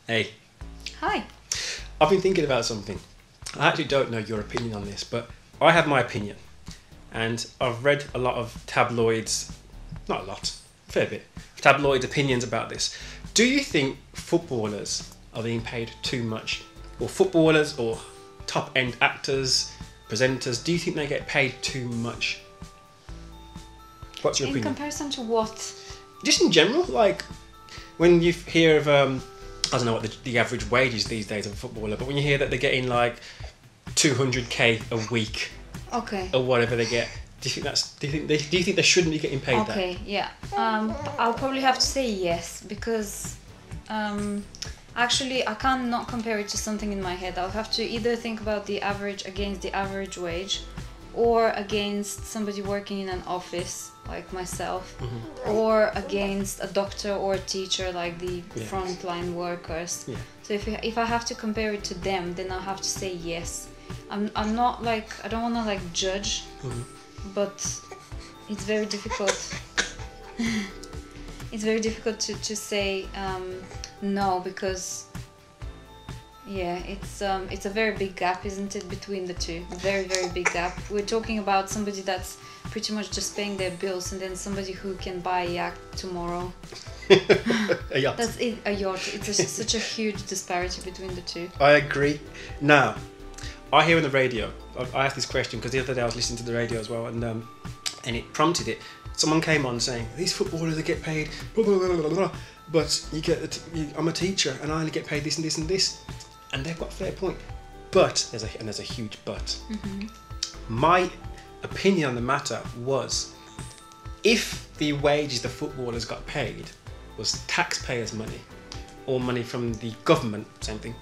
Hey, Hi. I've been thinking about something. I actually don't know your opinion on this, but I have my opinion. And I've read a lot of tabloids, not a lot, a fair bit, tabloid opinions about this. Do you think footballers are being paid too much? Or footballers or top end actors, presenters, do you think they get paid too much? What's your In opinion? comparison to what? Just in general, like when you hear of I don't know what the average wage is these days of a footballer, but when you hear that they're getting like 200k a week Okay. or whatever they get, do you think they shouldn't be getting paid Okay, yeah. I'll probably have to say yes because actually I can't not compare it to something in my head. I'll have to either think about the average against the average wage or against somebody working in an office like myself or against a doctor or a teacher like the frontline workers. Yeah. So if I have to compare it to them, then I'll have to say yes. I'm not like, I don't want to like judge, but it's very difficult. It's very difficult to say no, because it's a very big gap, isn't it, between the two? Very, very big gap. We're talking about somebody that's pretty much just paying their bills, and then somebody who can buy a yacht tomorrow. A yacht. That's it, a yacht. It's such a huge disparity between the two. I agree. Now, I hear on the radio, I asked this question because the other day I was listening to the radio as well, and it prompted it. Someone came on saying, these footballers, they get paid blah, blah, blah, blah, blah, but I'm a teacher and I only get paid this and this and this. And they've got a fair point. But, there's a huge but. My opinion on the matter was, if the wages the footballers got paid was taxpayers' money or money from the government, same thing,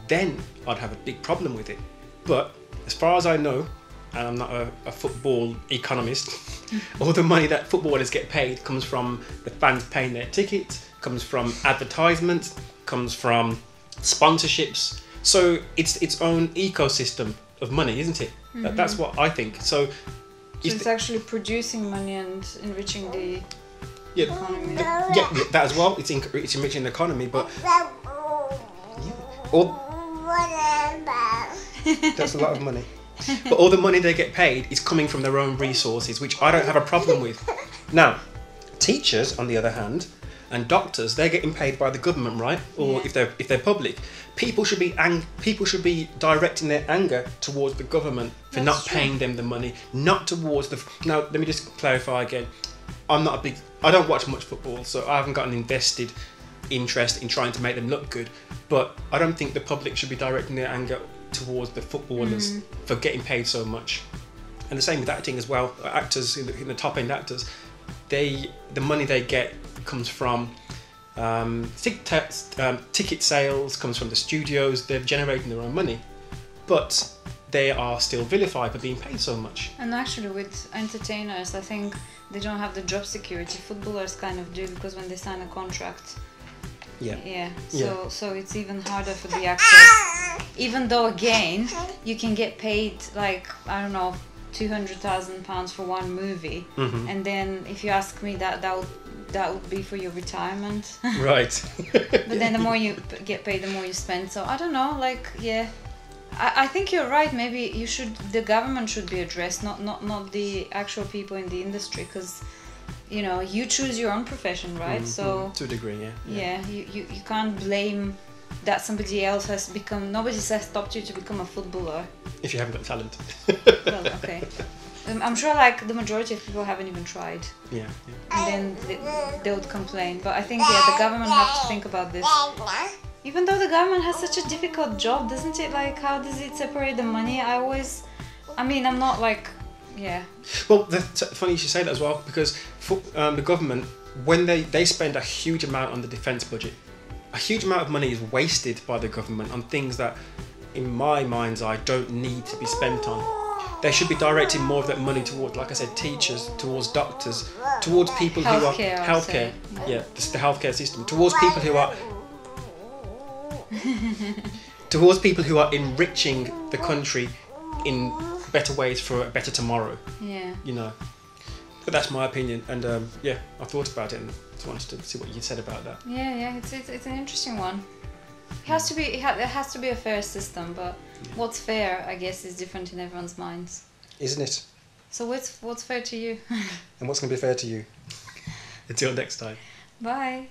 then I'd have a big problem with it. But as far as I know, and I'm not a football economist, all the money that footballers get paid comes from the fans paying their tickets, comes from advertisements, comes from sponsorships. So it's its own ecosystem of money, isn't it? That's what I think. So It's actually producing money and enriching the economy. yeah, that as well. It's enriching the economy, but that's a lot of money. But all the money they get paid is coming from their own resources, which I don't have a problem with. Now, teachers, on the other hand, and doctors, they're getting paid by the government, right? Or if they're public, people should be directing their anger towards the government for That's not true. paying them the money, not towards the. Now, let me just clarify again. I don't watch much football, so I haven't got an invested interest in trying to make them look good. But I don't think the public should be directing their anger towards the footballers for getting paid so much. And the same with acting as well. Actors in the top end actors, the money they get comes from ticket sales, comes from the studios. They're generating their own money, but they are still vilified for being paid so much. And actually with entertainers, I think they don't have the job security. Footballers kind of do, because when they sign a contract, so it's even harder for the actors. Even though again, you can get paid like, I don't know, £200,000 for one movie, and then if you ask me, that would be for your retirement. Right. But then the more you get paid, the more you spend. So I don't know, like, I think you're right. Maybe the government should be addressed, not the actual people in the industry, because you choose your own profession, right? So to a degree, you can't blame that somebody else has become. Nobody has stopped you to become a footballer. If you haven't got talent. Well, okay. I'm sure like the majority of people haven't even tried. Yeah. And then they would complain. But I think the government have to think about this. Even though the government has such a difficult job, doesn't it? Like, how does it separate the money? I'm not like, Well, funny you should say that as well, because the government, when they spend a huge amount on the defence budget, a huge amount of money is wasted by the government on things that, in my mind's eye, don't need to be spent on. They should be directing more of that money towards, like I said, teachers, towards doctors, towards people who are healthcare. The healthcare system, towards people who are towards people who are enriching the country in better ways for a better tomorrow. Yeah. But that's my opinion, and I thought about it and just wanted to see what you said about that. Yeah, it's an interesting one. It has to be a fair system, but what's fair, I guess, is different in everyone's minds. Isn't it? So what's fair to you? And what's going to be fair to you? Until next time. Bye.